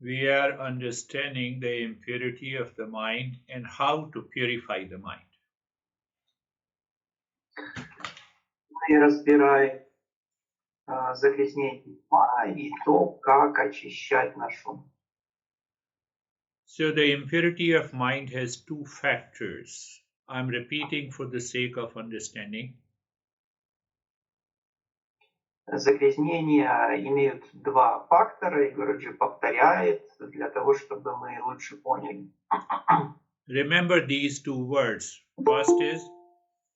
we are understanding the impurity of the mind and how to purify the mind. Мы разбираем загрязнение ума и то, как очищать наш ум. So the impurity of mind has two factors. I'm repeating for the sake of understanding. Загрязнения имеют два фактора, и Гуруджи повторяет для того, чтобы мы лучше поняли. Remember these two words.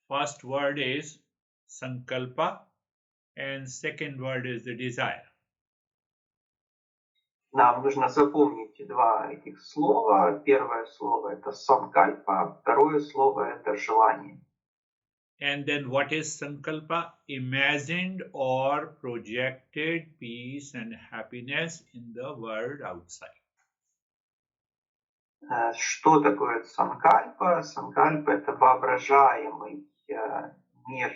First word is sankalpa, and second word is the desire. Нам нужно запомнить два этих слова. Первое слово это санкальпа, второе слово это желание. And then what is sankalpa? Imagined or projected peace and happiness in the world outside. Что такое санкальпа? Санкальпа это воображаемый мир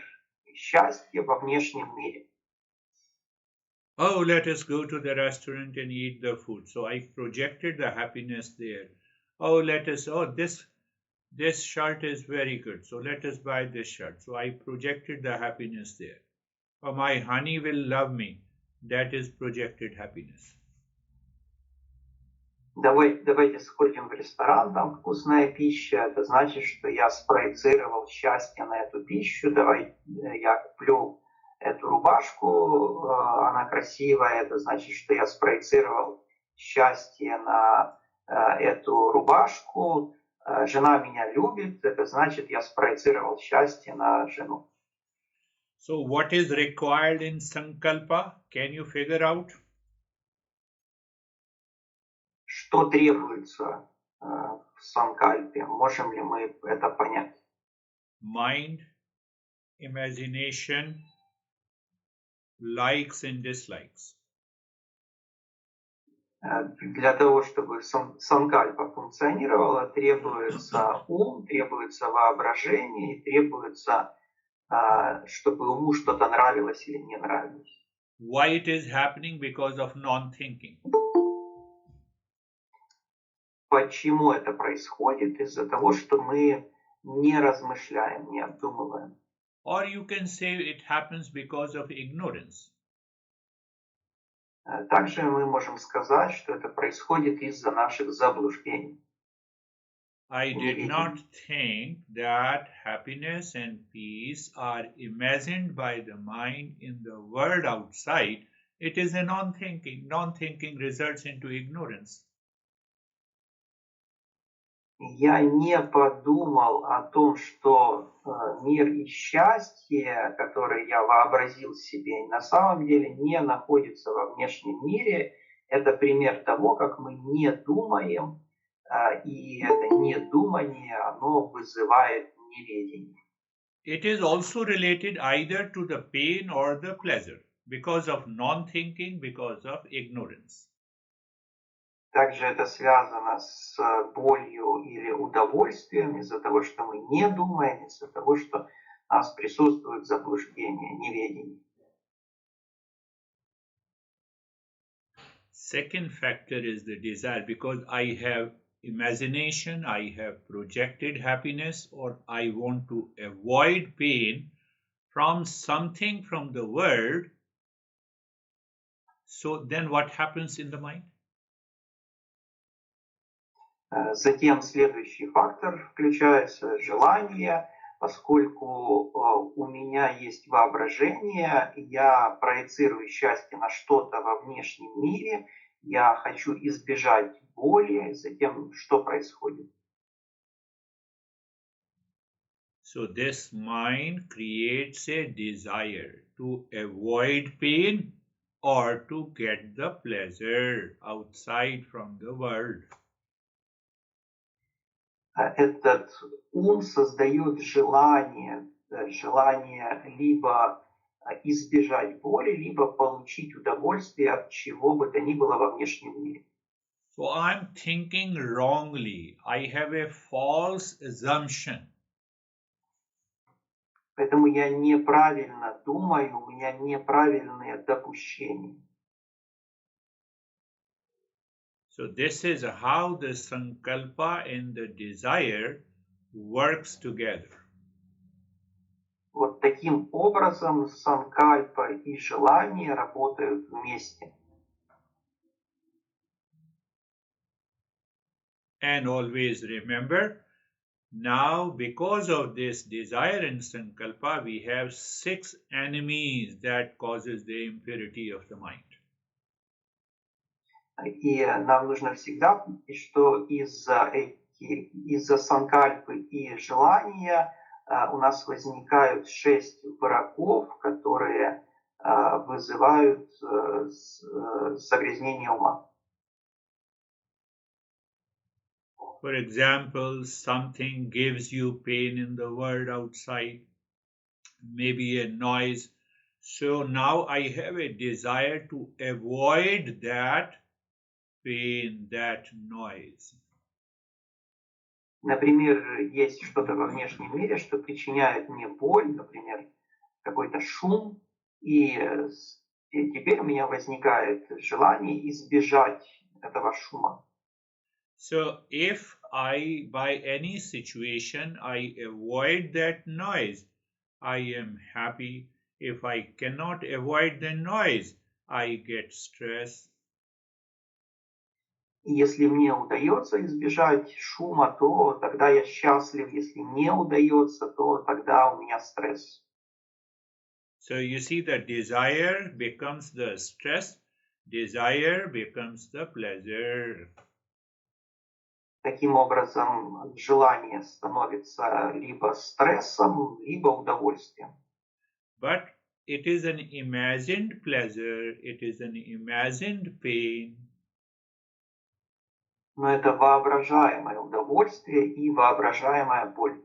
счастья во внешнем мире. Oh, let us go to the restaurant and eat the food. So I projected the happiness there. This shirt is very good. So let us buy this shirt. So I projected the happiness there. Oh, my honey will love me. That is projected happiness. Давайте сходим в ресторан, там вкусная пища, это значит, что я спроецировал счастье на эту пищу, давай я куплю эту рубашку, она красивая, это значит, что я спроецировал счастье на эту рубашку, жена меня любит, это значит, я спроецировал счастье на жену. So what is required in sankalpa? Can you figure out? Что требуется в санкальпе? Можем ли мы это понять? Mind, imagination, likes and dislikes. Для того, чтобы санкальпа функционировала, требуется ум, требуется воображение, и требуется, чтобы уму что-то нравилось или не нравилось. Why it is happening? Because of non-thinking. Почему это происходит? Из-за того, что мы не размышляем, не обдумываем. Or you can say it happens because of ignorance. Также мы можем сказать, что это происходит из-за наших заблуждений. I did not think that happiness and peace are imagined by the mind in the world outside. It is a non-thinking. Non-thinking results into ignorance. Я не подумал о том, что мир и счастье, которое я вообразил себе, на самом деле не находится во внешнем мире. Это пример того, как мы не думаем, и это недумание, оно вызывает неведение. It is also related either to the pain or the pleasure because of non-thinking, because of ignorance. Также это связано с болью или удовольствием из-за того, что мы не думаем, из-за того, что у нас присутствует заблуждение, неведение. Second factor is the desire, because I have imagination, I have projected happiness, or I want to avoid pain from something from the world. So then what happens in the mind? Затем следующий фактор включается желание, поскольку у меня есть воображение, я проецирую счастье на что-то во внешнем мире, я хочу избежать боли, затем что происходит? So this mind creates a desire to avoid pain or to get the pleasure outside from the world. Этот ум создает желание либо избежать боли, либо получить удовольствие от чего бы то ни было во внешнем мире. So I'm thinking wrongly. I have a false assumption. Поэтому я неправильно думаю, у меня неправильные допущения. So this is how the sankalpa and the desire works together. Вот таким образом санкальпа и желание работают вместе. And always remember, now because of this desire and sankalpa, we have 6 enemies that causes the impurity of the mind. И нам нужно всегда помнить, что из-за санкальпы и желания у нас возникают 6 врагов, которые вызывают загрязнение ума. For example, something gives you pain in the world outside, maybe a noise. So now I have a desire to avoid that pain, that noise. Например, есть что-то во внешнем мире, что причиняет мне боль, например, какой-то шум, и теперь у меня возникает желание избежать этого шума. So if I, by any situation, I avoid that noise, I am happy. If I cannot avoid the noise, I get stress. И если мне удается избежать шума, то тогда я счастлив. Если не удается, то тогда у меня стресс. So you see that desire becomes the stress, desire becomes the pleasure. Таким образом, желание становится либо стрессом, либо удовольствием. But it is an imagined pleasure, it is an imagined pain. Но это воображаемое удовольствие и воображаемая боль.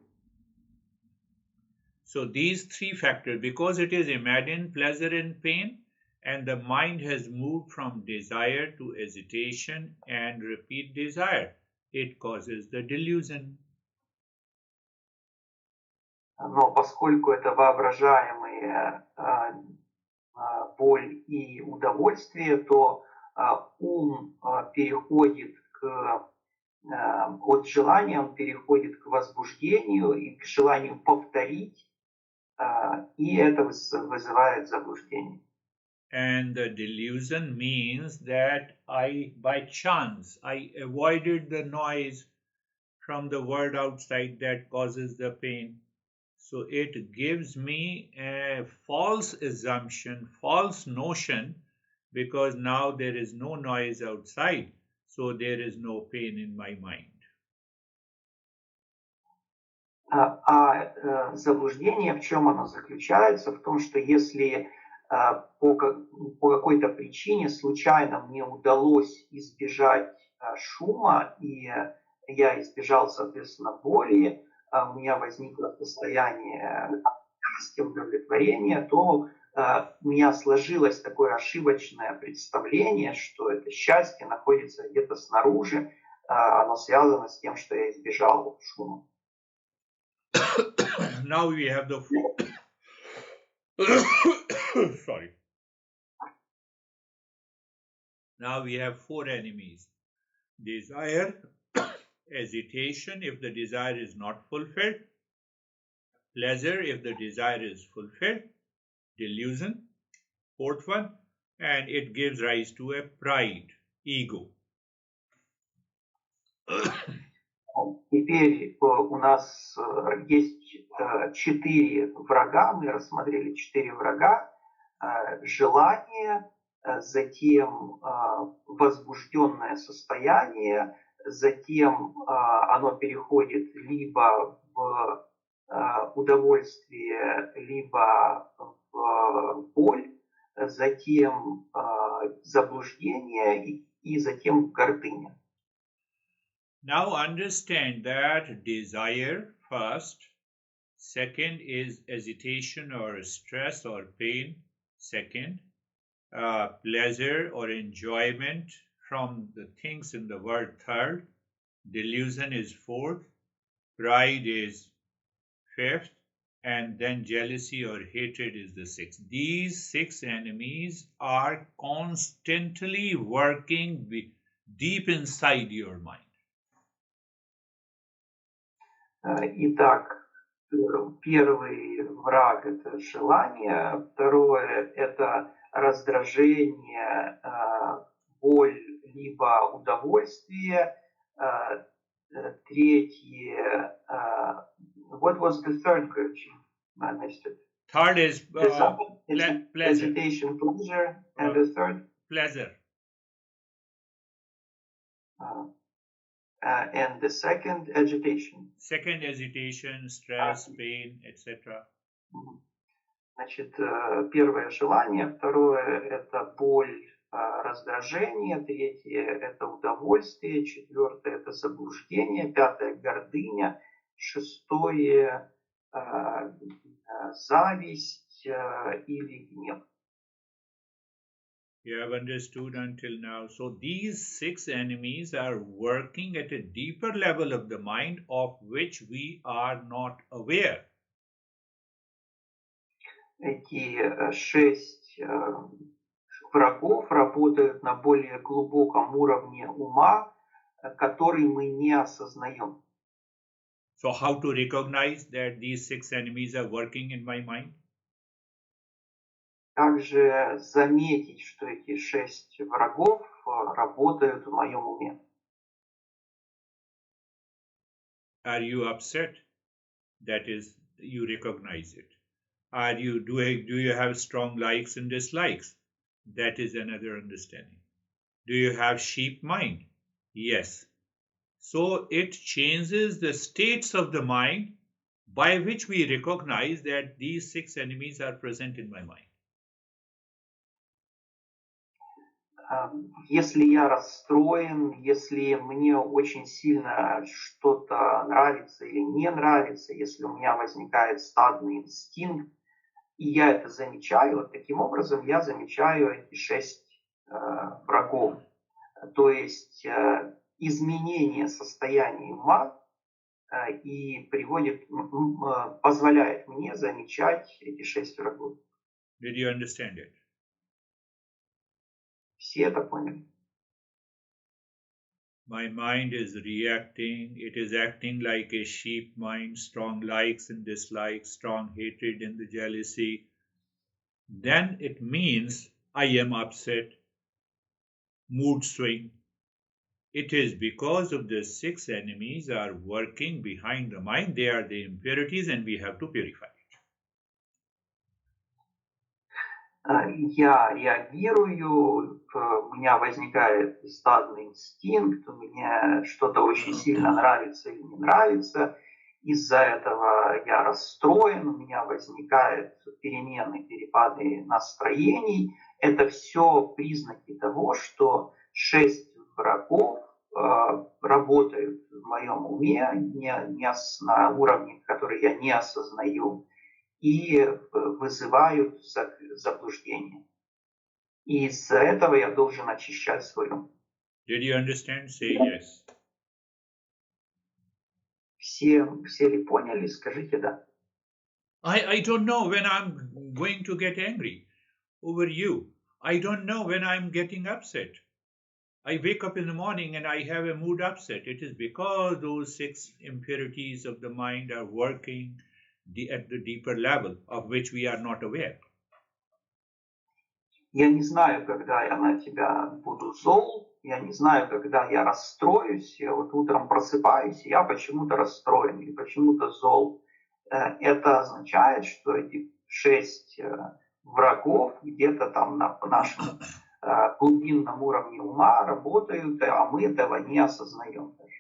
So these 3 factors, because it is imagined pleasure and pain, and the mind has moved from desire to agitation and repeat desire, it causes the delusion. Но поскольку это воображаемые боль и удовольствие, то ум переходит от желания, он переходит к возбуждению и к желанию повторить, и это вызывает заблуждение. And the delusion means that by chance, I avoided the noise from the world outside that causes the pain. So it gives me a false assumption, false notion, because now there is no noise outside, so there is no pain in my mind. Заблуждение, в чем оно заключается? В том, что если по какой-то причине случайно мне удалось избежать шума, и я избежал, соответственно, боли, у меня возникло состояние счастья, удовлетворения, то у меня сложилось такое ошибочное представление, что это счастье находится где-то снаружи, оно связано с тем, что я избежал шума. Now we have the sorry. Now we have 4 enemies. Desire, agitation if the desire is not fulfilled, pleasure if the desire is fulfilled, delusion, 4th one, and it gives rise to a pride, ego. Теперь у нас есть 4 врага, мы рассмотрели 4 врага. Желание, затем возбужденное состояние, затем оно переходит либо в удовольствие, либо в боль, затем заблуждение и затем в гордыня. Now understand that desire first, second is agitation or stress or pain, second, pleasure or enjoyment from the things in the world, third, delusion is fourth, pride is fifth, and then jealousy or hatred is the sixth. These 6 enemies are constantly working deep inside your mind. Итак, первый враг – это желание, второе – это раздражение, боль, либо удовольствие, третье – what was the third virtue? I missed it. Third is Desire, pleasure. agitation, pleasure, and the third? Pleasure. And the second, agitation. Second, agitation, stress, pain, etc. Значит, первое – желание, второе – это боль, раздражение, третье – это удовольствие, четвертое – это заблуждение, пятое – гордыня, шестое – зависть или гнев. You have understood until now. So these 6 enemies are working at a deeper level of the mind of which we are not aware. Эти 6 врагов работают на более глубоком уровне ума, который мы не осознаем. So how to recognize that these 6 enemies are working in my mind? Также заметить, что эти 6 врагов работают в моем уме. Are you upset? That is, you recognize it. Do you have strong likes and dislikes? That is another understanding. Do you have sheep mind? Yes. So it changes the states of the mind by which we recognize that these 6 enemies are present in my mind. Если я расстроен, если мне очень сильно что-то нравится или не нравится, если у меня возникает стадный инстинкт, и я это замечаю, вот таким образом я замечаю эти 6 врагов. То есть изменение состояния ума и позволяет мне замечать эти 6 врагов. Did you understand it? Все это поняли? My mind is reacting. It is acting like a sheep mind, strong likes and dislikes, strong hatred and the jealousy. Then it means I am upset, mood swing. It is because of the 6 enemies are working behind the mind. They are the impurities and we have to purify it. Я реагирую, у меня возникает стадный инстинкт, у меня что-то очень сильно нравится или не нравится, из-за этого я расстроен, у меня возникают перемены, перепады настроений. Это все признаки того, что 6 врагов работают в моем уме на уровне, который я не осознаю, и вызывают заблуждение. И из-за этого я должен очищать свой ум. Did you understand? Say yes. Все ли поняли? Скажите да. I don't know when I'm going to get angry over you. I don't know when I'm getting upset. I wake up in the morning and I have a mood upset. It is because those 6 impurities of the mind are working at the deeper level of which we are not aware. Я не знаю, когда я на тебя буду зол, я не знаю, когда я расстроюсь, я вот утром просыпаюсь, и я почему-то расстроен или почему-то зол. Это означает, что эти 6 врагов где-то там на нашем глубинном уровне ума работают, а мы этого не осознаем даже.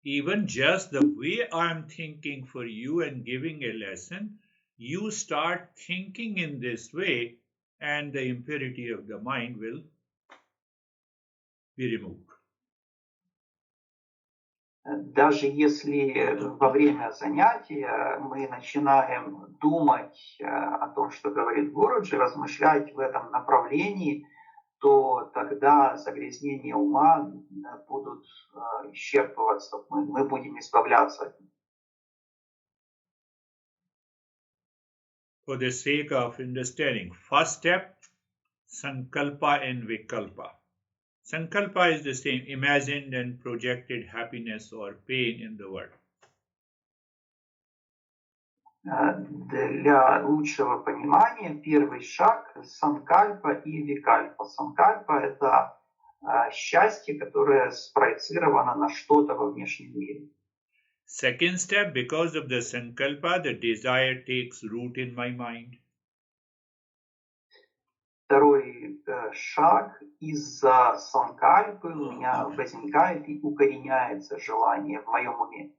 Even just the way I'm thinking for you and giving a lesson, you start thinking in this way and the impurity of the mind will be removed. Даже если во время занятия мы начинаем думать о том, что говорит Гуруджи, размышлять в этом направлении, то тогда загрязнения ума будут исчерпываться, мы будем избавляться от них. For the sake of understanding, first step, sankalpa and vikalpa. Sankalpa is the same, imagined and projected happiness or pain in the world. Для лучшего понимания первый шаг — санкальпа и викальпа. Санкальпа — это счастье, которое спроецировано на что-то во внешнем мире. Second step, because of the sankalpa, the desire takes root in my mind. Второй шаг — из-за санкальпы у меня возникает и укореняется желание в моем уме.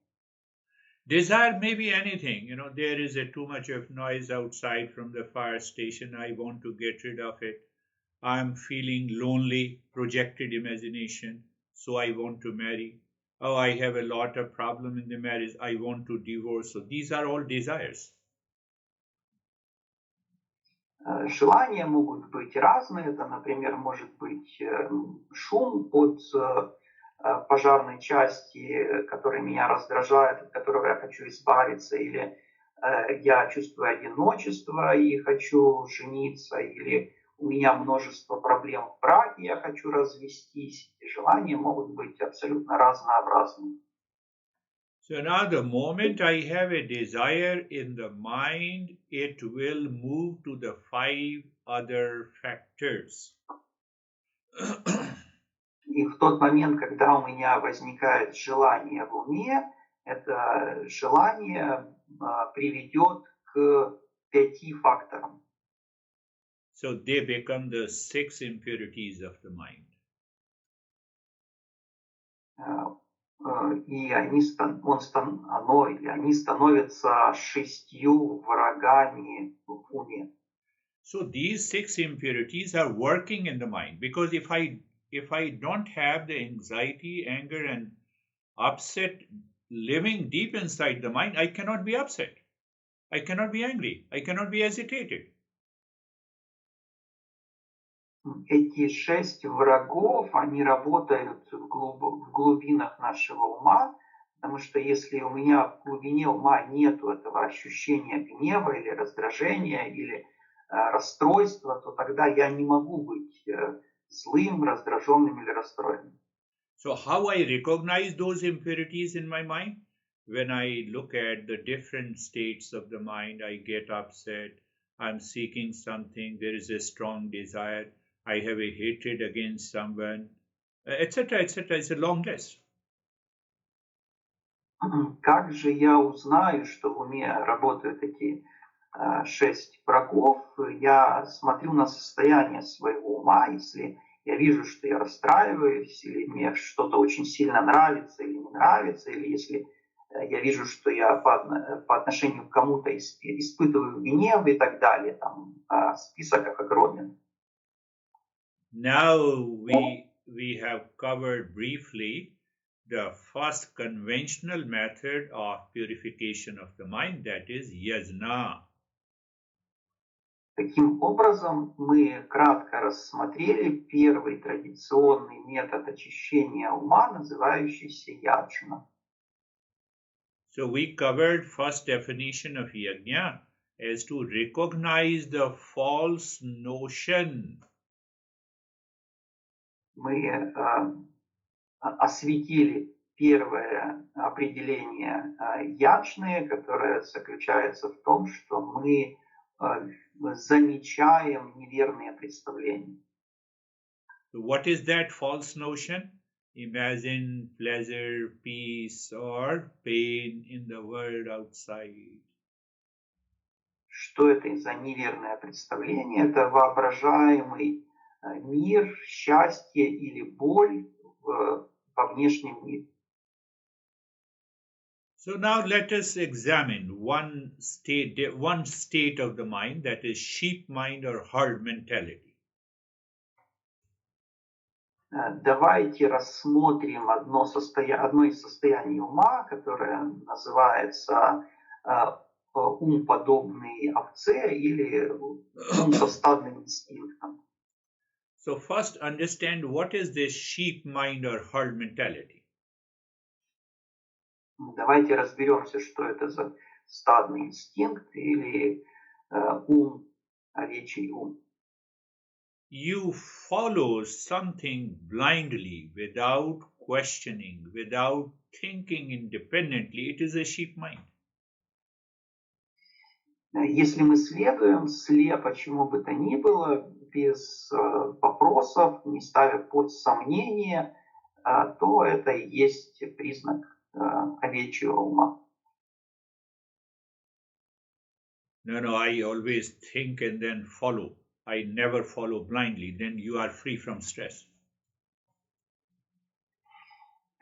Desire may be anything. There is too much of noise outside from the fire station. I want to get rid of it. I'm feeling lonely, projected imagination, so I want to marry. Oh, I have a lot of problem in the marriage. I want to divorce. So these are all desires. Желания могут быть разные. Это, например, может быть шум от пожарной части, который меня раздражает, от которого я хочу избавиться, или я чувствую одиночество и хочу жениться, или у меня множество проблем в браке, я хочу развестись. Эти желания могут быть абсолютно разнообразными. So now the moment I have a desire in the mind, it will move to the 5 other factors. И в тот момент, когда у меня возникает желание в уме, это желание приведет к 5 факторам. So they become the 6 impurities of the mind. И они становятся 6 врагами в уме. So these 6 impurities are working in the mind, because if I don't have the anxiety, anger, and upset living deep inside the mind, I cannot be upset. I cannot be angry. I cannot be agitated. Эти 6 врагов, они работают в глубинах нашего ума, потому что если у меня в глубине ума нет этого ощущения гнева или раздражения или расстройства, то тогда я не могу быть злым, раздраженным или расстроенным. So how I recognize those impurities in my mind? When I look at the different states of the mind, I get upset, I'm seeking something, there is a strong desire, I have a hatred against someone, etc., etc. It's a long list. Как же я узнаю, что в уме работают эти 6 врагов? Я смотрю на состояние своего ума. Если я вижу, что я расстраиваюсь, или мне что-то очень сильно нравится или не нравится, или если я вижу, что я по отношению к кому-то испытываю гнев и так далее, там список огромен. Now we have covered briefly the first conventional method of purification of the mind, that is yajna. Таким образом, мы кратко рассмотрели первый традиционный метод очищения ума, называющийся яджна. So we covered first definition of yajna as to recognize the false notion. Мы осветили первое определение яджны, которое заключается в том, что мы замечаем неверные представления. So what is that false notion? Imagine pleasure, peace, or pain in the world outside. Что это за неверное представление? Это воображаемый мир, счастье или боль во внешнем мире. So now let us examine one state of the mind, that is sheep mind or herd mentality. Давайте рассмотрим одно из состояний ума, которое называется ум, подобный овце, или ум со стадным инстинктом. So first understand what is this sheep mind or herd mentality. Давайте разберемся, что это за стадный инстинкт или ум, овечий ум. you follow something blindly without questioning, without thinking independently, it is a sheep mind. Если мы следуем слепо чему бы то ни было, без вопросов, не ставя под сомнение, то это и есть признак овечьего ума. No, I always think and then follow. I never follow blindly. Then you are free from stress.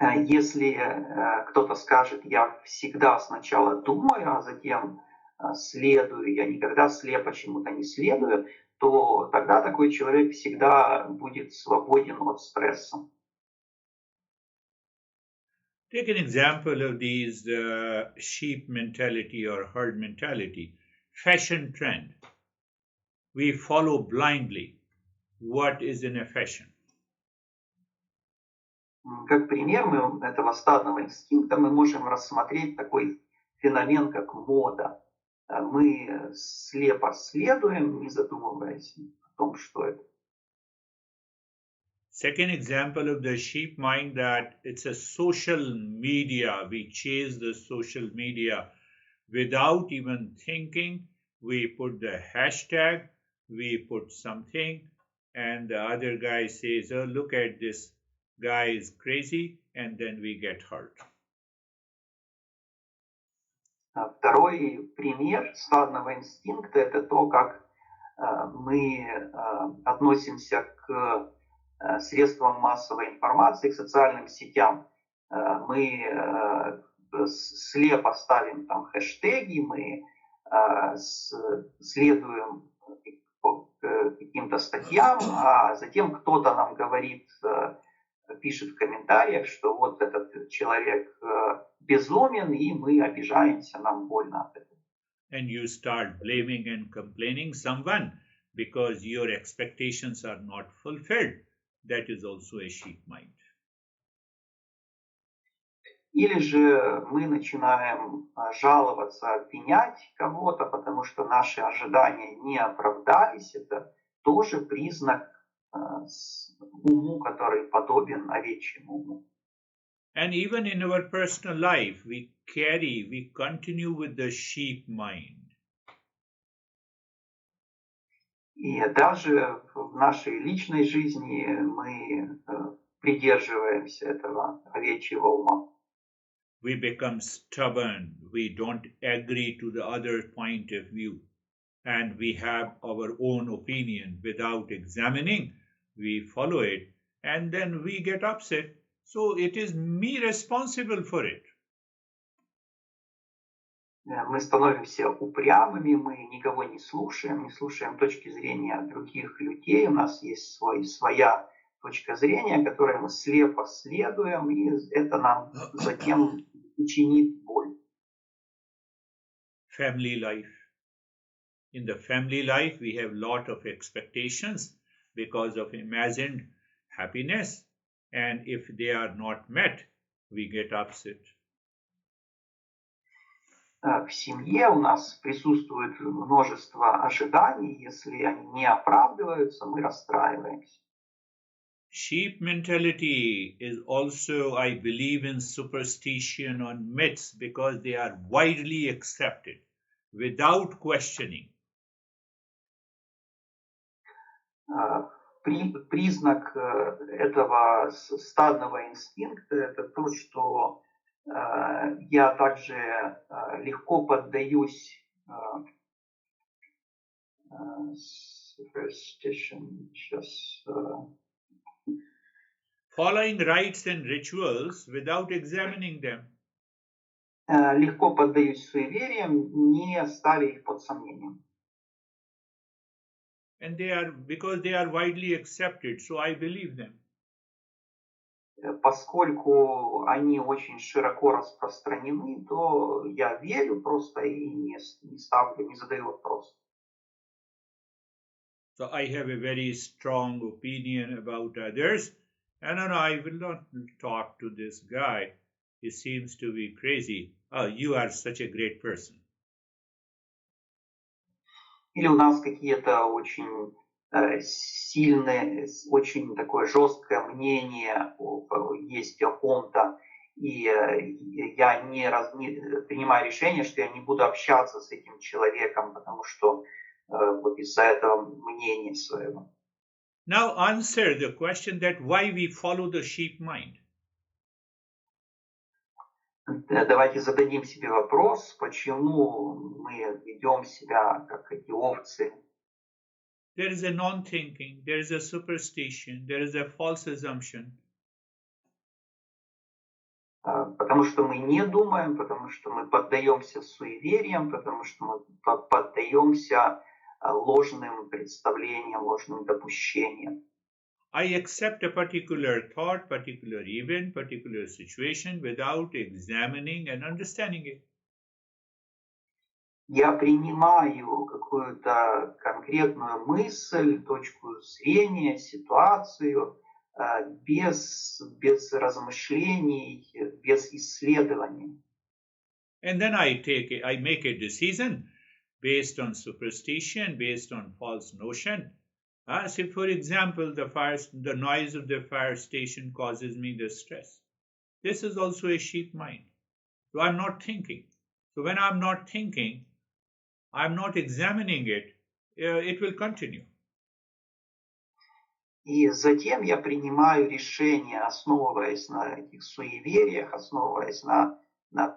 Если кто-то скажет, я всегда сначала думаю, а затем следую, я никогда слепо чему-то не следую, то тогда такой человек всегда будет свободен от стресса. Take an example of these sheep mentality or herd mentality. Fashion trend. We follow blindly what is in a fashion. Как пример этого стадного инстинкта мы можем рассмотреть такой феномен, как мода. Мы слепо следуем, не задумываясь о том, что это. Second example of the sheep mind, that it's a social media. We chase the social media without even thinking. We put the hashtag, we put something, and the other guy says, oh, look at this guy is crazy, and then we get hurt. Второй пример стадного инстинкта – это то, как мы относимся к средствам массовой информации, к социальным сетям. Мы слепо ставим там хэштеги, мы следуем каким-то статьям, а затем кто-то нам говорит, пишет в комментариях, что вот этот человек безумен, и мы обижаемся, нам больно от этого. And you start blaming and complaining someone because your expectations are not fulfilled. That is also a sheep mind. Или же мы начинаем жаловаться, обвинять кого-то, потому что наши ожидания не оправдались. Это тоже признак уму, который подобен овечьему уму. And even in our personal life, we continue with the sheep mind. И даже в нашей личной жизни мы придерживаемся этого овечьего ума. We become stubborn. We don't agree to the other point of view. And we have our own opinion without examining. We follow it and then we get upset. So it is me responsible for it. Мы становимся упрямыми, мы никого не слушаем точки зрения других людей. У нас есть своя точка зрения, которой мы слепо следуем, и это нам затем причинит боль. Family life. In the family life, we have a lot of expectations because of imagined happiness. And if they are not met, we get upset. В семье у нас присутствует множество ожиданий. Если они не оправдываются, мы расстраиваемся. Sheep mentality is also, I believe, in superstition or myths because they are widely accepted without questioning. Признак этого стадного инстинкта – это то, что я также легко поддаюсь superstition, following rites and rituals without examining them. Легко поддаюсь суевериям, не ставя их под сомнением. And because they are widely accepted, so I believe them. Поскольку они очень широко распространены, то я верю просто и не задаю вопрос. So I have a very strong opinion about others. And I will not talk to this guy. He seems to be crazy. Oh, you are such a great person. Или у нас какие-то очень сильное, очень такое жесткое мнение есть о ком-то, и я не принимаю решение, что я не буду общаться с этим человеком, потому что вот из-за этого мнения своего. Now answer the question that why we follow the sheep mind. Давайте зададим себе вопрос, почему мы ведем себя как эти овцы. There is a non-thinking, there is a superstition, there is a false assumption. Потому что мы не думаем, потому что мы поддаемся суевериям, потому что мы поддаемся ложным представлениям, ложным допущениям. I accept a particular thought, particular event, particular situation without examining and understanding it. Я принимаю какую-то конкретную мысль, точку зрения, ситуацию без размышлений, без исследований. And then I make a decision based on superstition, based on false notion. Say, for example, the noise of the fire station causes me the stress. This is also a sheep mind. So I'm not thinking. So when I'm not thinking, I'm not examining it, it will continue. И затем я принимаю решение, основываясь на этих суевериях, основываясь на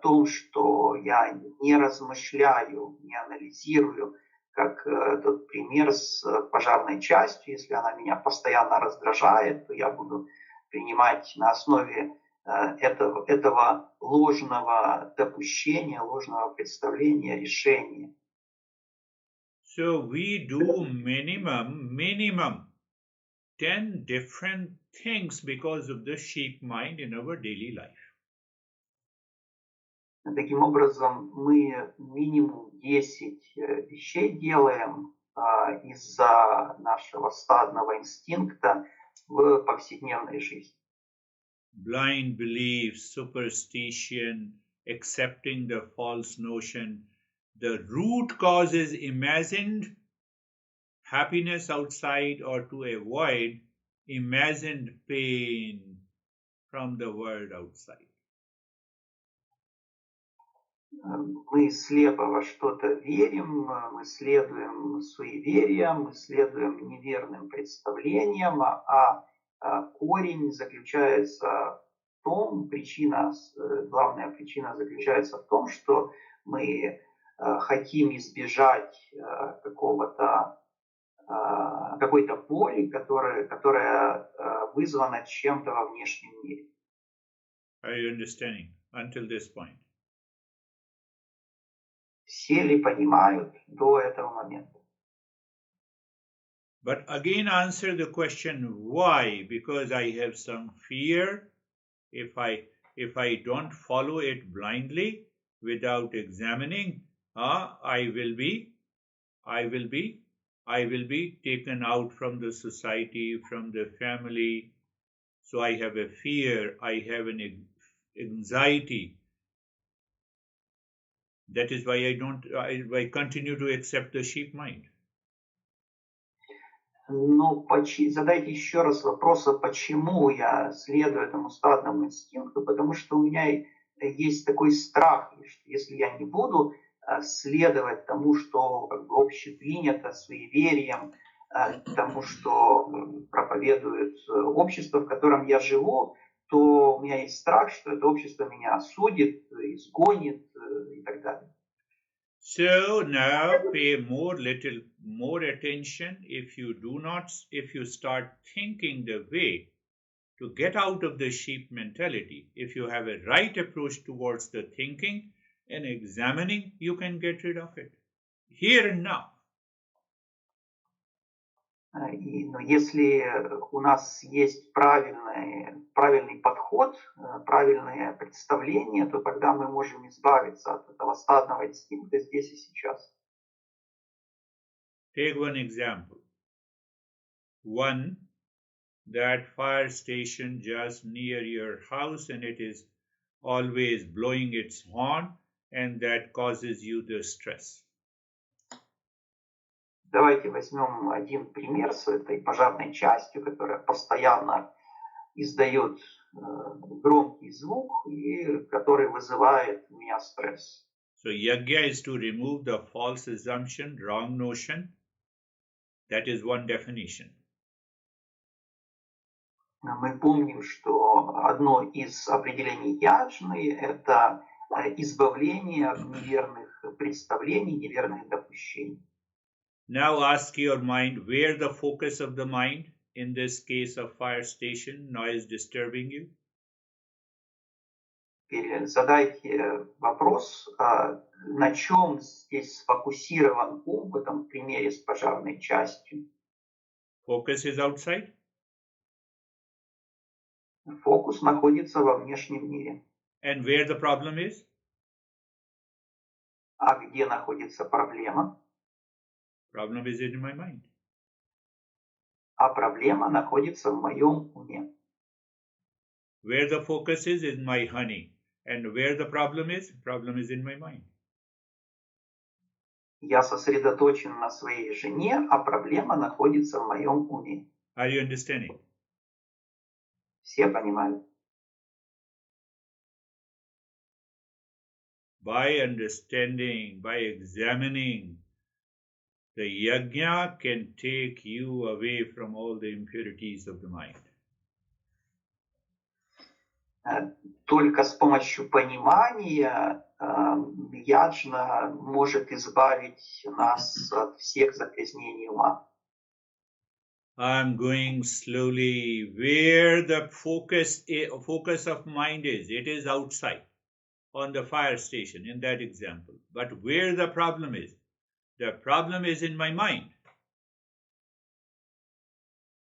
том, что я не размышляю, не анализирую, как тот пример с пожарной частью. Если она меня постоянно раздражает, то я буду принимать на основе этого ложного допущения, ложного представления решения. So we do minimum 10 different things because of the sheep mind in our daily life. Таким образом, мы минимум 10 вещей делаем из-за нашего стадного инстинкта в повседневной жизни. Blind belief, superstition, accepting the false notion. The root cause is imagined happiness outside or to avoid imagined pain from the world outside. Мы слепо во что-то верим, мы следуем суевериям, мы следуем неверным представлениям, а корень заключается в том, главная причина заключается в том, что мы хотим избежать какой-то боли, которая вызвана чем-то во внешнем мире. Are you understanding until this point? Все ли понимают до этого момента? But again answer the question why? Because I have some fear if I don't follow it blindly without examining, I will be taken out from the society, from the family. So I have a fear, I have an anxiety. That is why I continue to accept the sheep mind. Но задайте еще раз вопрос, почему я следую этому стадному инстинкту, потому что у меня есть такой страх, что если я не буду следовать тому, что общепринято, суевериям, тому, что проповедует общество, в котором я живу, то у меня есть страх, что это общество меня осудит, изгонит и так далее. So now pay little more attention if you start thinking the way to get out of the sheep mentality. If you have a right approach towards the thinking and examining, you can get rid of it here and now. Но если у нас есть правильный подход, правильное представление, то тогда мы можем избавиться от этого стадного инстинкта здесь и сейчас. Take one example. One, that fire station just near your house and it is always blowing its horn and that causes you the stress. Давайте возьмем один пример с этой пожарной частью, которая постоянно издает громкий звук и который вызывает у меня стресс. So yajna is to remove the false assumption, wrong notion. That is one definition. Мы помним, что одно из определений яджны – это избавление от неверных представлений, неверных допущений. Now ask your mind where the focus of the mind, in this case of fire station, noise disturbing you. Задайте вопрос, на чем здесь сфокусирован ум в этом примере с пожарной частью. Focus is outside. Фокус находится во внешнем мире. And where the problem is? А где находится проблема? Problem is in my mind. А проблема находится в моем уме. Where the focus is in my honey. And where the problem is in my mind. Я сосредоточен на своей жене, а проблема находится в моем уме. Are you understanding? Все понимают? By understanding, by examining, the yajna can take you away from all the impurities of the mind. Только с помощью понимания яджна может избавить нас от всех загрязнений ума. I'm going slowly. Where the focus of mind is, it is outside, on the fire station, in that example. But where the problem is in my mind.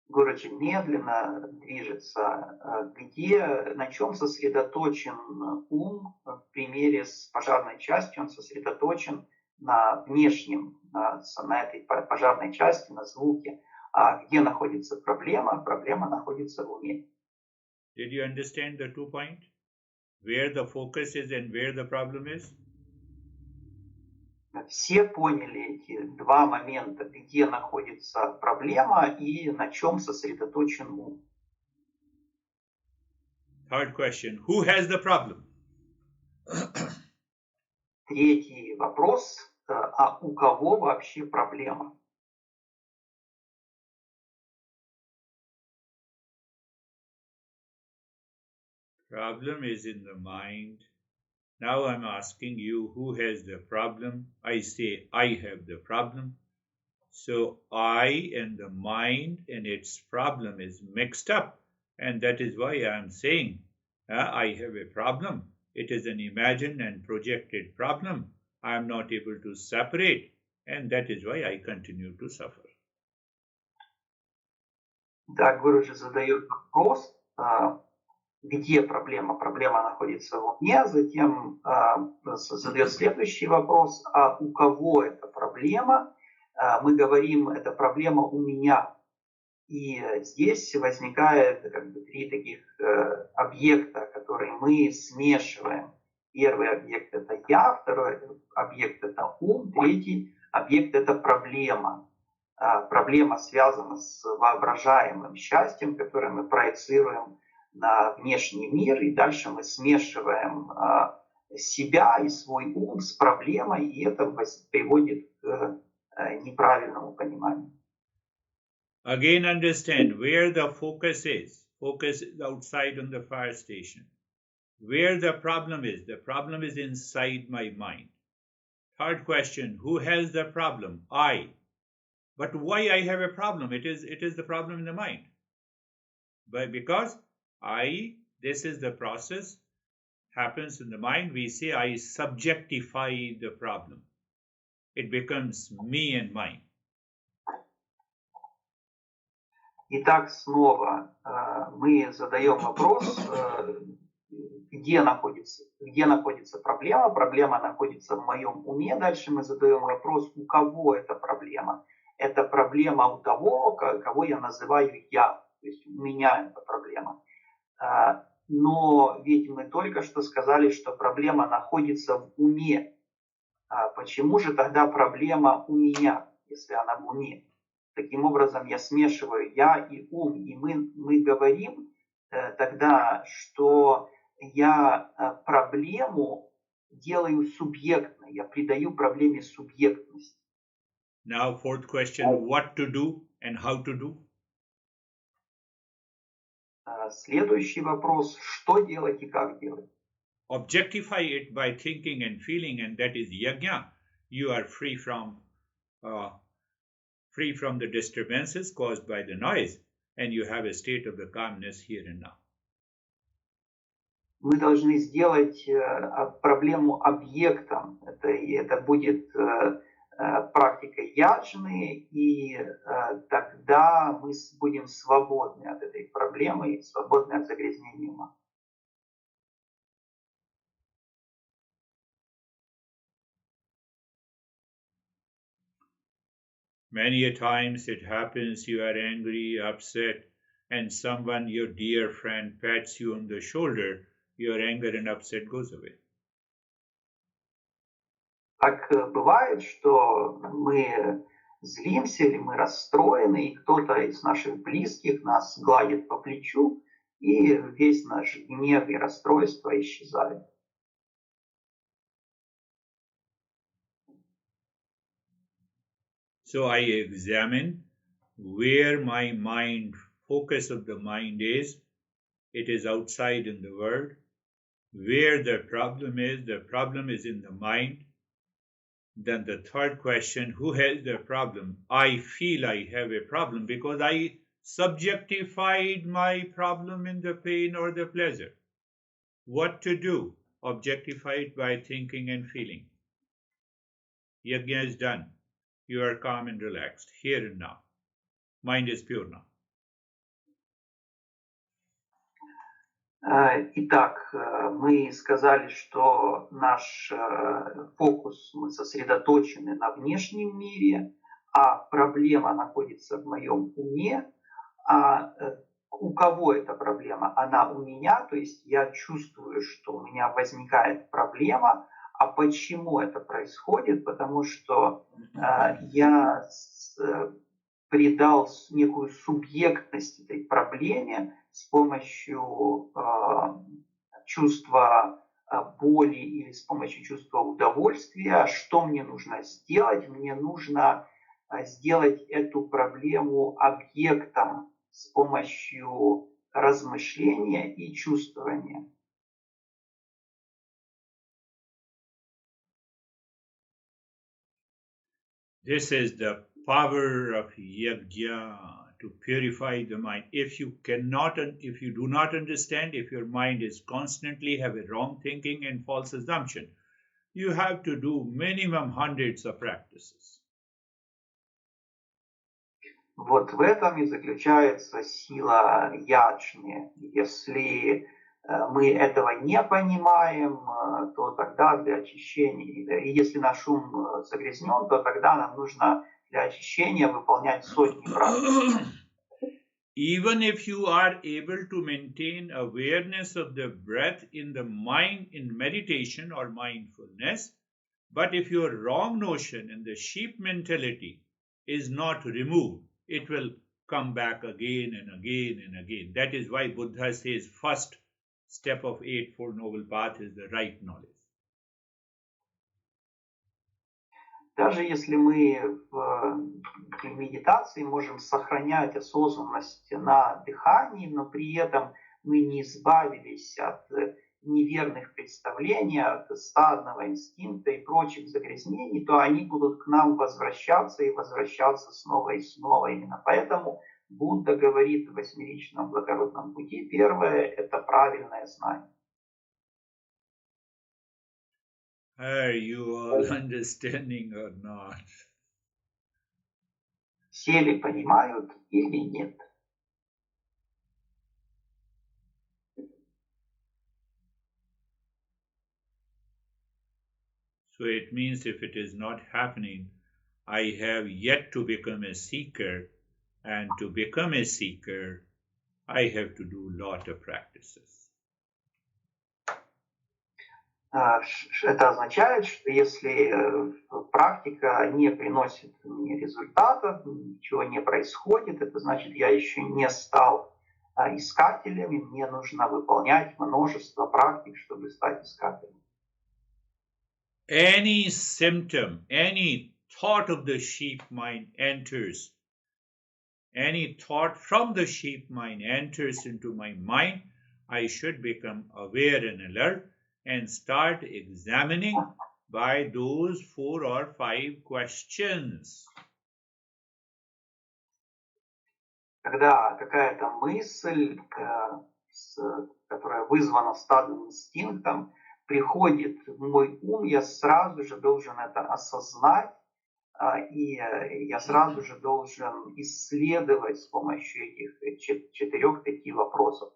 Гуруджи медленно движется. На чем сосредоточен ум? В примере с пожарной частью он сосредоточен на внешнем, на этой пожарной части, на звуке. А где находится проблема? Проблема находится в уме. Did you understand the 2 points? Where the focus is and where the problem is? Все поняли эти два момента, где находится проблема и на чем сосредоточен ум. Third question, who has the problem? Третий вопрос, а у кого вообще проблема? Problem is in the mind. Now I'm asking you, who has the problem? I say, I have the problem. So I and the mind and its problem is mixed up. And that is why I'm saying, I have a problem. It is an imagined and projected problem. I'm not able to separate. And that is why I continue to suffer. Да, Гуруджи задает вопрос, где проблема? Проблема находится в уме, затем задает следующий вопрос, а у кого эта проблема? Мы говорим, это проблема у меня. И здесь возникает как бы три таких объекта, которые мы смешиваем. Первый объект это я, второй объект это ум, третий объект это проблема. Проблема связана с воображаемым счастьем, которое мы проецируем на внешний мир, и дальше мы смешиваем себя и свой ум с проблемой, и это приводит к неправильному пониманию. Again, understand where the focus is. Focus is outside on the fire station. Where the problem is inside my mind. Third question, who has the problem? I. But why I have a problem? It is the problem in the mind. But because this is the process, happens in the mind, we say I subjectify the problem. It becomes me and mine. Итак, снова мы задаем вопрос, где находится проблема. Проблема находится в моем уме. Дальше мы задаем вопрос, у кого эта проблема. Это проблема у того, кого я называю я. То есть у меня эта проблема. Но ведь мы только что сказали, что проблема находится в уме. Почему же тогда проблема у меня? если она в уме. Таким образом, я смешиваю я и ум, и мы говорим тогда, что я проблему делаю субъектной, я придаю проблеме субъектность. Now, fourth question, what to do and how to do? Следующий вопрос, что делать и как делать? Objectify it by thinking and feeling, and that is yajna. You are free from the disturbances caused by the noise, and you have a state of the calmness here and now. Мы должны сделать проблему объектом. Это будет практика яджны, и тогда мы будем свободны от этой проблемы, свободны от загрязнения ума. Many a times it happens you are angry, upset, and someone, your dear friend, pats you on the shoulder, your anger and upset goes away. Так бывает, что мы злимся или мы расстроены, и кто-то из наших близких нас гладит по плечу, и весь наш гнев и расстройство исчезает. So I examine where my mind, focus of the mind is. It is outside in the world. Where the problem is in the mind. Then the third question, who has the problem? I feel I have a problem because I subjectified my problem in the pain or the pleasure. What to do? Objectify it by thinking and feeling. Yajna is done. You are calm and relaxed, here and now. Mind is pure now. Итак, мы сказали, что наш фокус, мы сосредоточены на внешнем мире, а проблема находится в моем уме. А у кого эта проблема? Она у меня, то есть я чувствую, что у меня возникает проблема. А почему это происходит? Потому что я придал некую субъектность этой проблеме с помощью чувства боли или с помощью чувства удовольствия. Что мне нужно сделать? Мне нужно сделать эту проблему объектом с помощью размышления и чувствования. This is the power of yajna to purify the mind. If you do not understand, if your mind is constantly have a wrong thinking and false assumption, you have to do minimum hundreds of practices. Вот в этом и заключается сила яджни. Если мы этого не понимаем, то тогда для очищения, и если наш ум загрязнен, то тогда нам нужно для очищения выполнять сотни практик. Even if you are able to maintain awareness of the breath in the mind in meditation or mindfulness, but if your wrong notion and the sheep mentality is not removed, it will come back again and again and again. That is why Buddha says first step of Eightfold Noble Path is the right knowledge. Даже если мы в медитации можем сохранять осознанность на дыхании, но при этом мы не избавились от неверных представлений, от стадного инстинкта и прочих загрязнений, то они будут к нам возвращаться и возвращаться снова и снова. Именно поэтому Будда говорит в восьмеричном благородном пути, первое – это правильное знание. Are you all understanding or not? Все ли понимают или нет? So it means if it is not happening, I have yet to become a seeker, and to become a seeker, I have to do a lot of practices. Это означает, что если практика не приносит мне результата, ничего не происходит, это значит, я еще не стал искателем, и мне нужно выполнять множество практик, чтобы стать искателем. Any symptom, any thought of the sheep mind enters, any thought from the sheep mind enters into my mind, I should become aware and alert and start examining by those 4 or 5 questions. Когда какая-то мысль, которая вызвана стадным инстинктом, приходит в мой ум, я сразу же должен это осознать, и я сразу же должен исследовать с помощью этих 4-5 вопросов.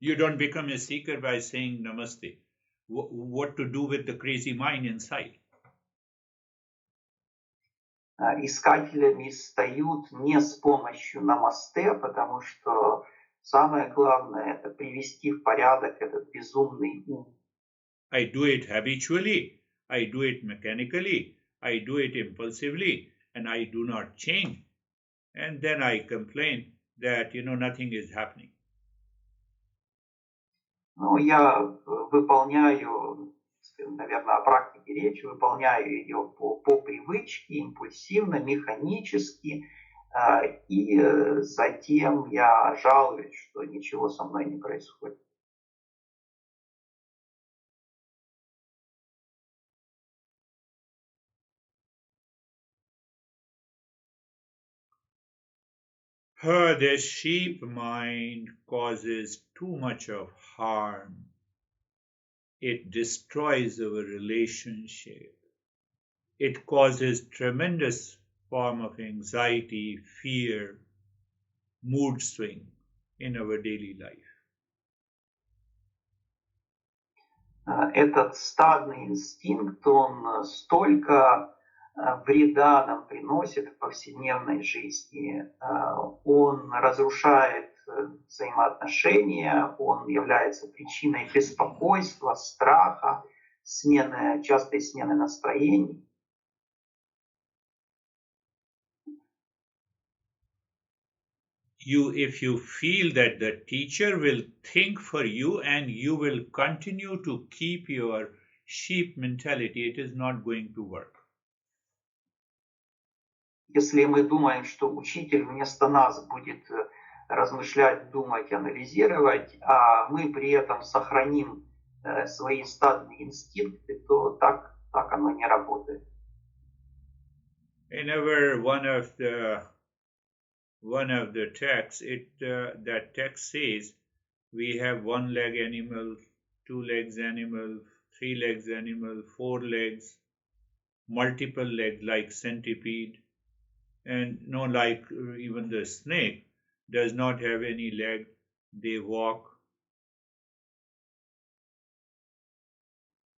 You don't become a seeker by saying namaste. What to do with the crazy mind inside? Искателями стают не с помощью намасте, потому что самое главное это привести в порядок этот безумный ум. I do it habitually, I do it mechanically, I do it impulsively, and I do not change. And then I complain that, nothing is happening. Ну, я выполняю, наверное, о практике речи, выполняю ее по привычке, импульсивно, механически, и затем я жалуюсь, что ничего со мной не происходит. The sheep mind causes too much of harm. It destroys our relationship. It causes tremendous form of anxiety, fear, mood swing in our daily life. Этот стадный инстинкт, он столько вреда нам приносит в повседневной жизни. Он разрушает взаимоотношения, он является причиной беспокойства, страха, частой смены настроений. If you feel that the teacher will think for you and you will continue to keep your sheep mentality, it is not going to work. Если мы думаем, что учитель вместо нас будет размышлять, думать, анализировать, а мы при этом сохраним свои стадные инстинкты, то так оно не работает. In one of the texts, that text says we have 1 leg animal, 2 legs animal, 3 legs animal, 4 legs, multiple legs like centipede, and like even the snake does not have any leg, they walk.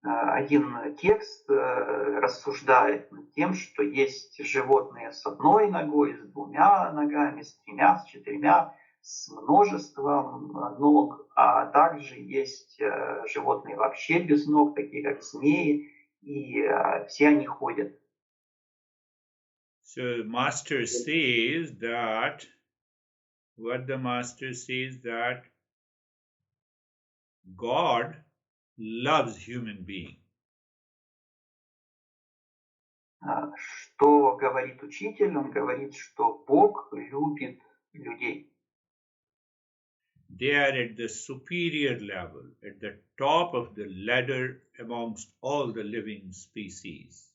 Один текст рассуждает над тем, что есть животные с одной ногой, с 2 ногами, с 3, с 4, с множеством ног, а также есть животные вообще без ног, такие как змеи, и все они ходят. So the master says that God loves human being. Что говорит учитель? Он говорит, что Бог любит людей. They are at the superior level, at the top of the ladder amongst all the living species.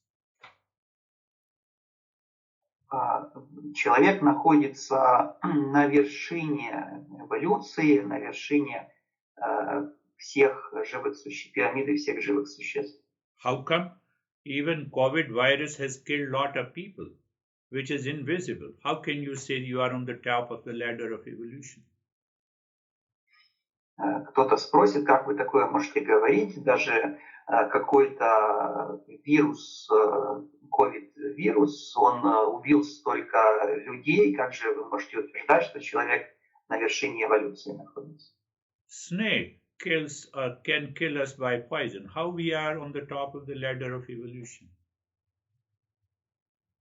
Человек находится на вершине эволюции, на вершине всех живых существ, пирамиды всех живых существ. How come? Even COVID virus has killed a lot of people, which is invisible. How can you say you are on the top of the ladder of evolution? Кто-то спросит, как вы такое можете говорить, даже какой-то вирус, ковид-вирус, он убил столько людей, как же вы можете утверждать, что человек на вершине эволюции находится? Snake can kill us by poison. How we are on the top of the ladder of evolution?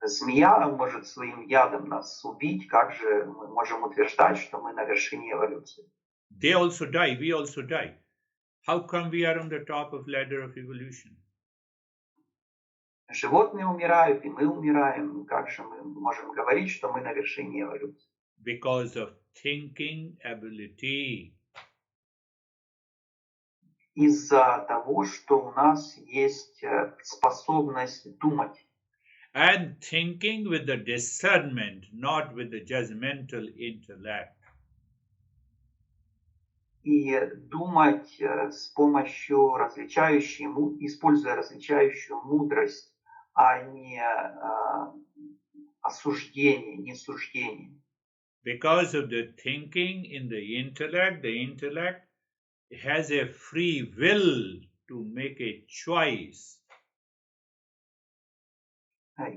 Змея может своим ядом нас убить. Как же мы можем утверждать, что мы на вершине эволюции? They also die, we also die. How come we are on the top of ladder of evolution? Животные умирают, и мы умираем. Как же мы можем говорить, что мы на вершине эволюции? Because of thinking ability. Из-за того, что у нас есть способность думать. And thinking with the discernment, not with the judgmental intellect. И думать с помощью используя различающую мудрость, а не осуждение, не суждение. Because of the thinking in the intellect has a free will to make a choice.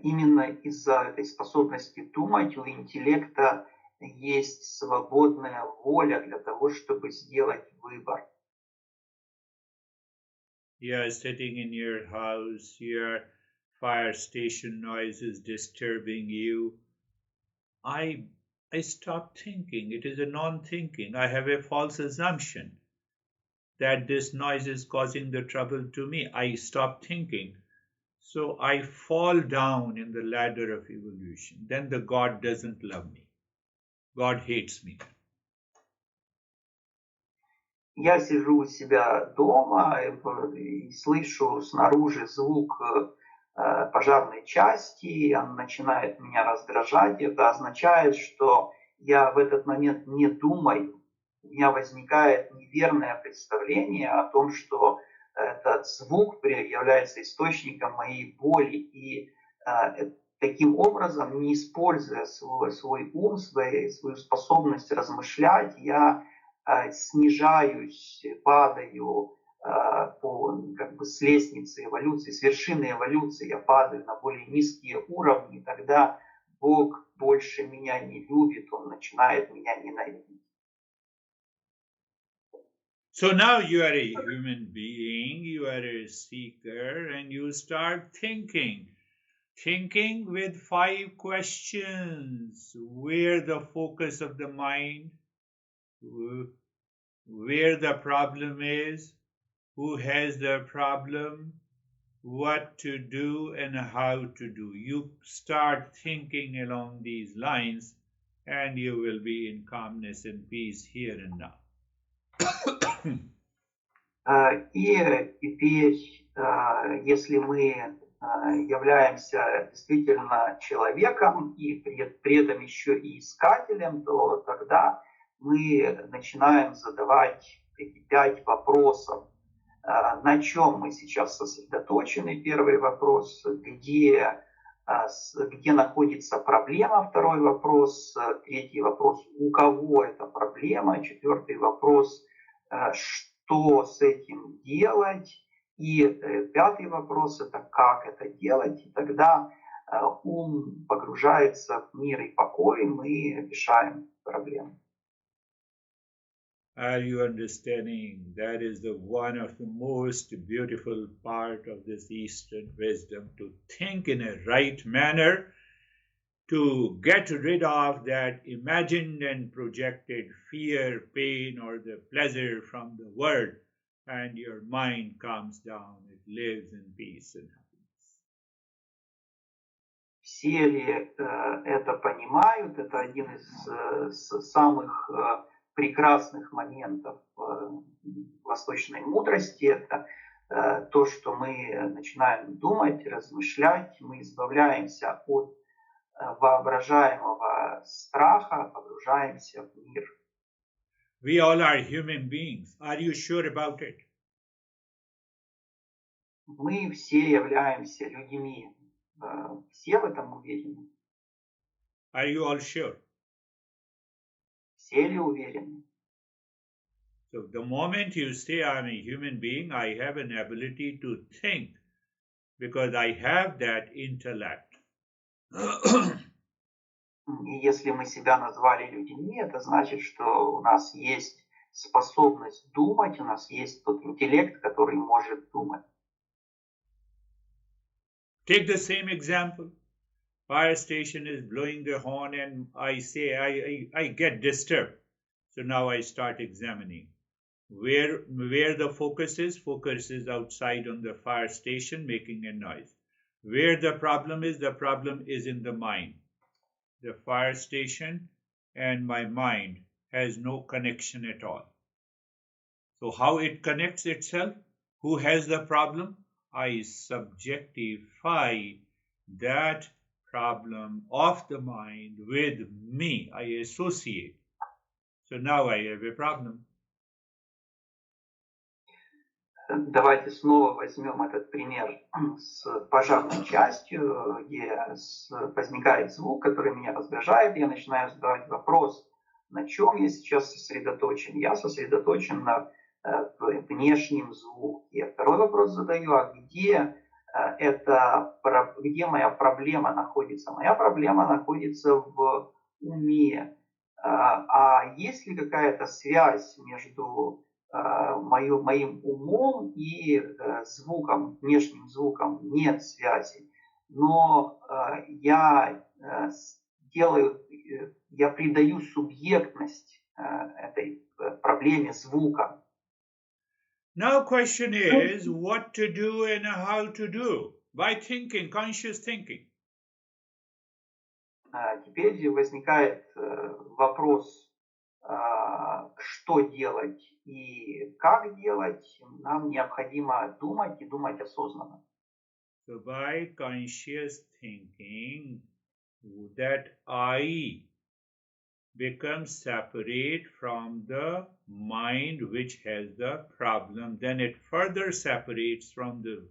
Именно из-за этой способности думать у интеллекта есть свободная воля для того, чтобы сделать выбор. You are sitting in your house, your fire station noise is disturbing you. I stop thinking. It is a non-thinking. I have a false assumption that this noise is causing the trouble to me. I stop thinking. So I fall down in the ladder of evolution. Then the God doesn't love me. God hates me. Я сижу у себя дома и слышу снаружи звук пожарной части, он начинает меня раздражать. Это означает, что я в этот момент не думаю. У меня возникает неверное представление о том, что этот звук является источником моей боли. И таким образом, не используя свой ум, свою способность размышлять, я снижаюсь, падаю с лестницы эволюции, с вершины эволюции я падаю на более низкие уровни, и тогда Бог больше меня не любит, Он начинает меня ненавидеть. So now you are a human being, you are a seeker, and you start thinking with 5 questions. Where the focus of the mind, where the problem is, who has the problem, what to do and how to do. You start thinking along these lines and you will be in calmness and peace here and now. И теперь, если мы являемся действительно человеком и при этом еще и искателем, то тогда мы начинаем задавать эти 5 вопросов. На чем мы сейчас сосредоточены? Первый вопрос. Где находится проблема? Второй вопрос. Третий вопрос. У кого эта проблема? Четвертый вопрос. Что с этим делать? И 5-й вопрос. Это как это делать? И тогда ум погружается в мир и покой, и мы решаем проблему. Are you understanding? That is one of the most beautiful part of this Eastern wisdom, to think in a right manner, to get rid of that imagined and projected fear, pain, or the pleasure from the world, and your mind calms down, it lives in peace and happiness. Все ли это понимают? Это один из самых прекрасных моментов восточной мудрости. Это то, что мы начинаем думать, размышлять, мы избавляемся от воображаемого страха, погружаемся в мир. We all are human beings. Are you sure about it? Мы все являемся людьми. Все в этом уверены? Are you all sure? Все ли уверены? So the moment you say I'm a human being, I have an ability to think because I have that intellect. И если мы себя назвали людьми, это значит, что у нас есть способность думать, у нас есть тот интеллект, который может думать. Take the same example. Fire station is blowing the horn and I say I get disturbed. So now I start examining. Where the focus is outside on the fire station making a noise. Where the problem is in the mind. The fire station and my mind has no connection at all. So how it connects itself? Who has the problem? I subjectify that problem of the mind with me. I associate. So now I have a problem. Давайте снова возьмем этот пример с пожарной частью, где возникает звук, который меня раздражает, и я начинаю задавать вопрос, на чем я сейчас сосредоточен. Я сосредоточен на внешнем звуке. Второй вопрос задаю, а где моя проблема находится? Моя проблема находится в уме. А есть ли какая-то связь между моим умом и звуком, внешним звуком? Нет связи. Но я придаю субъектность этой проблеме звука. Now question is what to do and how to do by thinking, conscious thinking. Теперь возникает вопрос, что делать и как делать. Нам необходимо думать и думать осознанно. So by conscious thinking, that I become separate from the mind which has the problem, then it further separates from the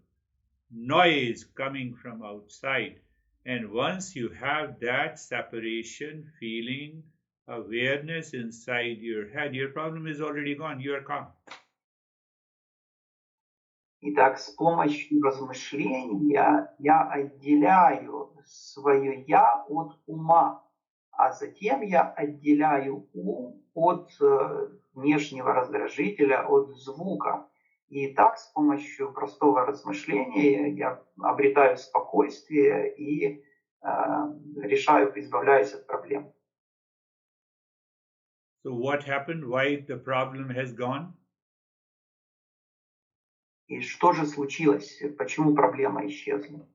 noise coming from outside. And once you have that separation, feeling, awareness inside your head, your problem is already gone, you are calm. Итак, с помощью размышления я отделяю свое «я» от ума, а затем я отделяю ум от внешнего раздражителя, от звука. И так с помощью простого размышления я обретаю спокойствие и избавляюсь от проблем. So what happened? Why the problem has gone? И что же случилось? Почему проблема исчезла?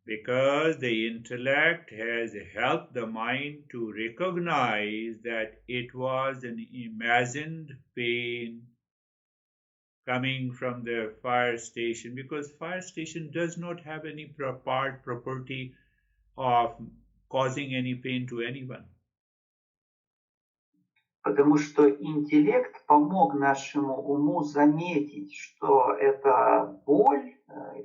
Because the intellect has helped the mind to recognize that it was an imagined pain coming from the fire station, because fire station does not have any property of causing any pain to anyone. Потому что интеллект помог нашему уму заметить, что это боль,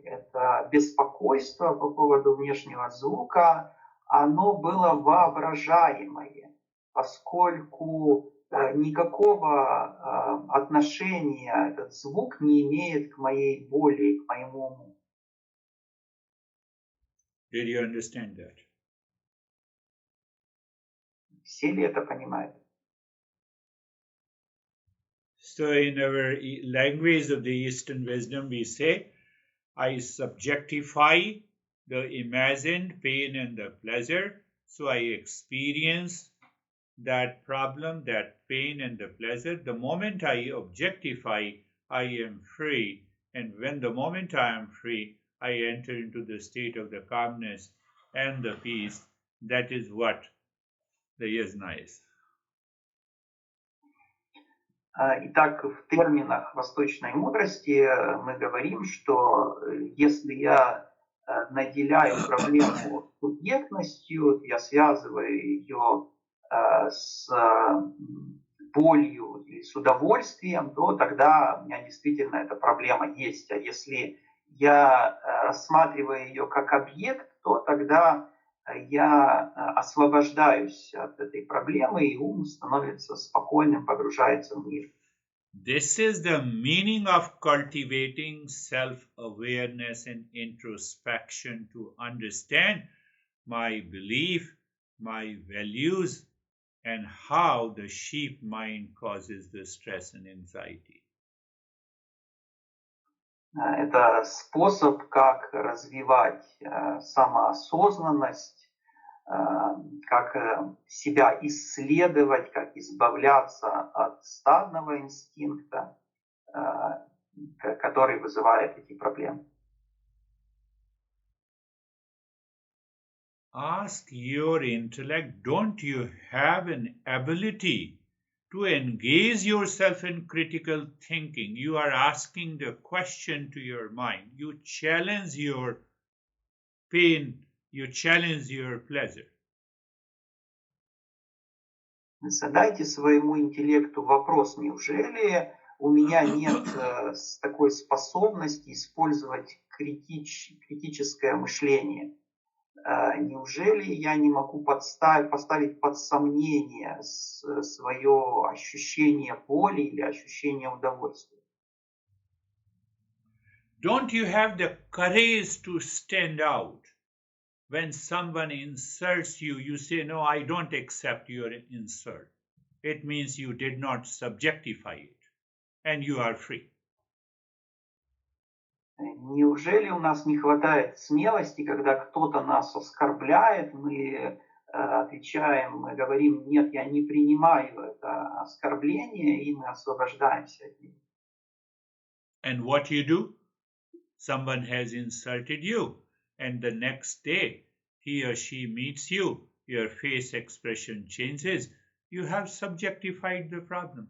это беспокойство по поводу внешнего звука, оно было воображаемое, поскольку никакого отношения этот звук не имеет к моей боли, к моему уму. Did you understand that? Все ли это понимают? So in our language of the Eastern wisdom, we say, I subjectify the imagined pain and the pleasure, so I experience that problem, that pain and the pleasure. The moment I objectify, I am free. And when the moment I am free, I enter into the state of the calmness and the peace. That is what the yasna is. Итак, в терминах восточной мудрости мы говорим, что если я наделяю проблему субъектностью, я связываю ее с болью или с удовольствием, то тогда у меня действительно эта проблема есть. А если я рассматриваю ее как объект, то тогда я освобождаюсь от этой проблемы, и ум становится спокойным, погружается в мир. This is the meaning of cultivating self-awareness and introspection to understand my belief, my values, and how the sheep mind causes the stress and anxiety. Это способ, как развивать самоосознанность, как себя исследовать, как избавляться от стадного инстинкта, который вызывает эти проблемы. Ask your intellect, don't you have an ability to engage yourself in critical thinking? You are asking the question to your mind. You challenge your pain, you challenge your pleasure. Задайте своему интеллекту вопрос, неужели у меня нет такой способности использовать критическое мышление? Неужели я не могу поставить под сомнение свое ощущение боли или ощущение удовольствия? Don't you have the courage to stand out? When someone insults you, you say, no, I don't accept your insult. It means you did not subjectify it, and you are free. Неужели у нас не хватает смелости, когда кто-то нас оскорбляет, мы отвечаем, мы говорим, нет, я не принимаю это оскорбление, и мы освобождаемся от него. And what you do? Someone has insulted you, and the next day he or she meets you, your face expression changes, you have subjectified the problem.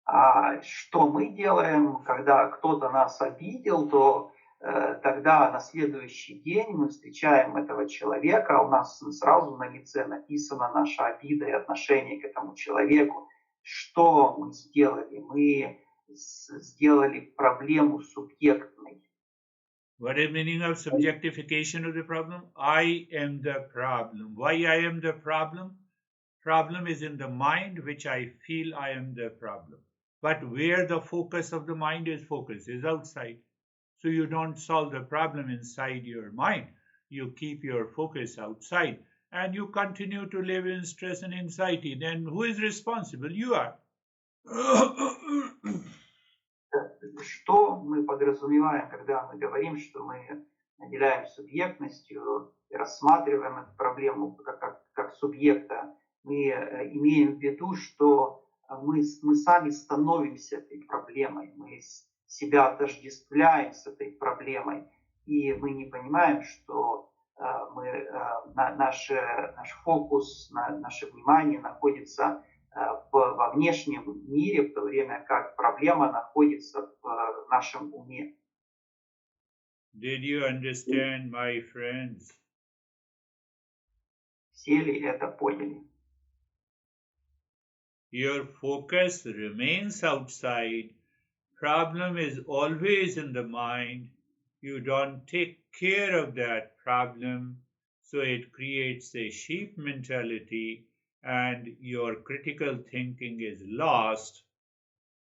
А что мы делаем, когда кто-то нас обидел, то тогда на следующий день мы встречаем этого человека, у нас сразу на лице написана наша обида и отношение к этому человеку. Что мы сделали? Мы сделали проблему субъектной. What is the meaning of subjectification of the problem? I am the problem. Why I am the problem? Problem is in the mind, which I feel I am the problem. But where the focus of the mind is focused is outside. So you don't solve the problem inside your mind. You keep your focus outside and you continue to live in stress and anxiety. Then who is responsible? You are. Что мы подразумеваем, когда мы говорим, что мы наделяем субъектностью и рассматриваем эту проблему как субъекта? Мы имеем в виду, что мы сами становимся этой проблемой, мы себя отождествляем с этой проблемой, и мы не понимаем, что наш фокус, наше внимание находится во внешнем мире, в то время как проблема находится в нашем уме. Did you understand, my friends? Все ли это поняли? Your focus remains outside. Problem is always in the mind. You don't take care of that problem, so it creates a sheep mentality and your critical thinking is lost.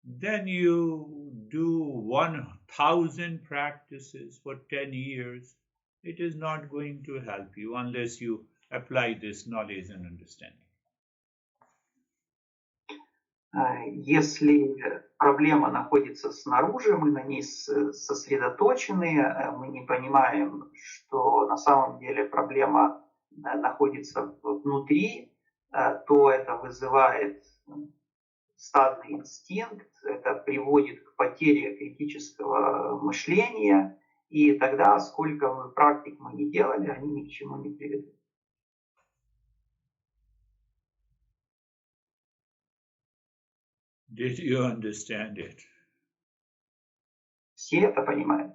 Then you do 1,000 practices for 10 years. It is not going to help you unless you apply this knowledge and understanding. Если проблема находится снаружи, мы на ней сосредоточены, мы не понимаем, что на самом деле проблема находится внутри, то это вызывает стадный инстинкт, это приводит к потере критического мышления, и тогда, сколько практик мы не делали, они ни к чему не приведут. Did you understand it? Все это понимают.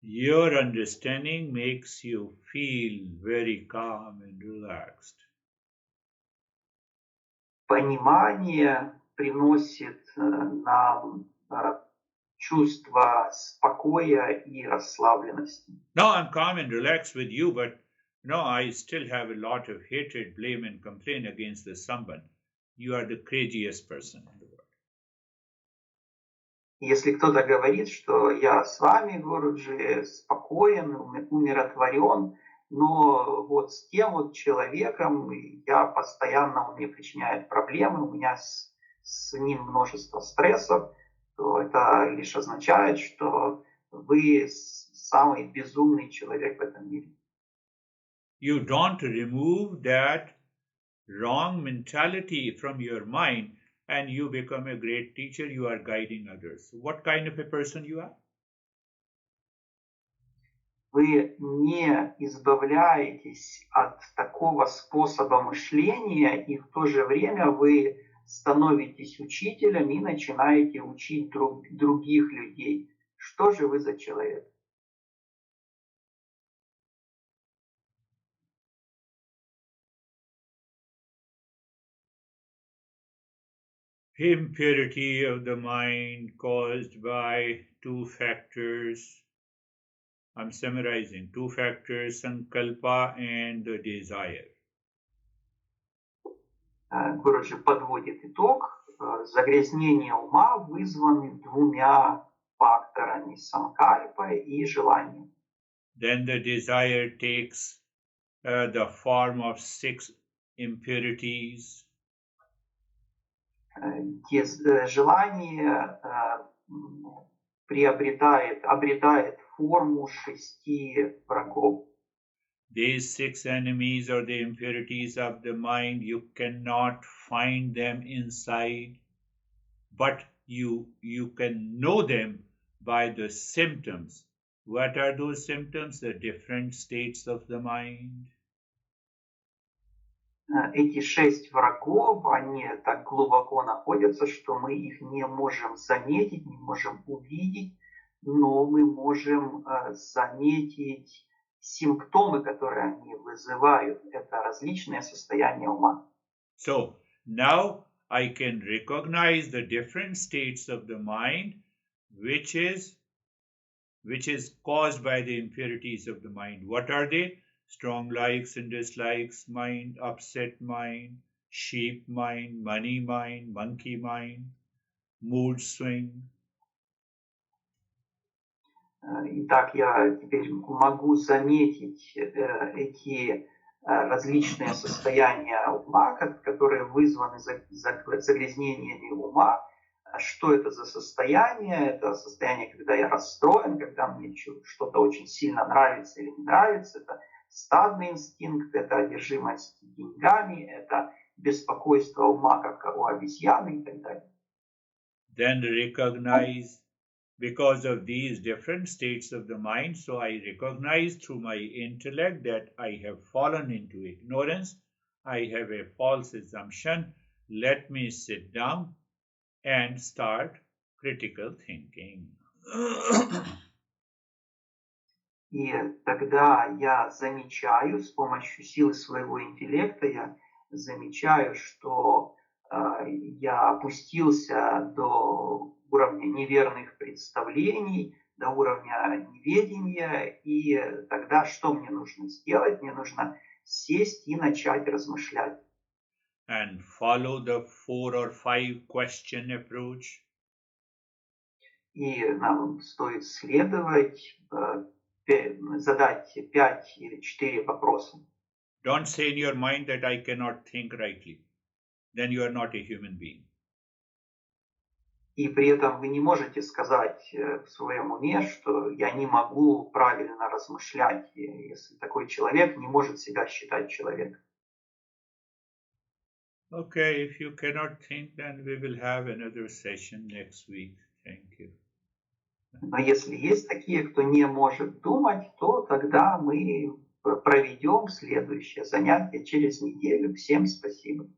Your understanding makes you feel very calm and relaxed. Понимание приносит нам чувство спокоя и расслабленности. No, I'm calm and relaxed with you, but no, I still have a lot of hatred, blame, and complaint against this someone. You are the craziest person in the world. Если кто-то говорит, что я с вами, Гуруджи, спокоен, умиротворен, но вот с тем вот человеком я постоянно, он мне причиняет проблемы, у меня с ним множество стрессов, то это лишь означает, что вы самый безумный человек в этом мире. You don't remove that wrong mentality from your mind and you become a great teacher, you are guiding others. What kind of a person you are? Вы не избавляетесь от такого способа мышления, и в то же время вы становитесь учителем и начинаете учить других людей. Что же вы за человек? Impurity of the mind caused by two factors. I'm summarizing two factors, sankalpa and the desire. Гурджи подводит итог. Загрязнение ума вызваны двумя факторами – санкальпой и желанием. Then the desire takes the form of 6 impurities. Желание обретает форму 6 врагов. These 6 enemies or the impurities of the mind, you cannot find them inside, but you can know them by the symptoms. What are those symptoms? The different states of the mind. Эти 6 врагов, они так глубоко находятся, что мы их не можем заметить, не можем увидеть, но мы можем заметить симптомы, которые они вызывают. Это различные состояния ума. So now I can recognize the different states of the mind, which is caused by the impurities of the mind. What are they? Strong likes and dislikes mind, upset mind, sheep mind, money mind, monkey mind, mood swing. Итак, я теперь могу заметить эти различные состояния ума, которые вызваны загрязнениями ума. Что это за состояние? Это состояние, когда я расстроен, когда мне что-то очень сильно нравится или не нравится. Это стадный инстинкт, это одержимость деньгами, это беспокойство ума, как у обезьяны и так далее. Then recognize, because of these different states of the mind, so I recognize through my intellect that I have fallen into ignorance, I have a false assumption, let me sit down and start critical thinking. И тогда я замечаю, с помощью силы своего интеллекта, я замечаю, что я опустился до уровня неверных представлений, до уровня неведения, и тогда что мне нужно сделать? Мне нужно сесть и начать размышлять. And follow the 4 or 5 question approach. И нам стоит следовать, задать 5 или 4 вопроса. Don't say in your mind that I cannot think rightly. Then you are not a human being. И при этом вы не можете сказать в своем уме, что я не могу правильно размышлять, если такой человек не может себя считать человеком. Okay, if you cannot think, then we will have another session next week. Thank you. Но если есть такие, кто не может думать, то тогда мы проведем следующее занятие через неделю. Всем спасибо.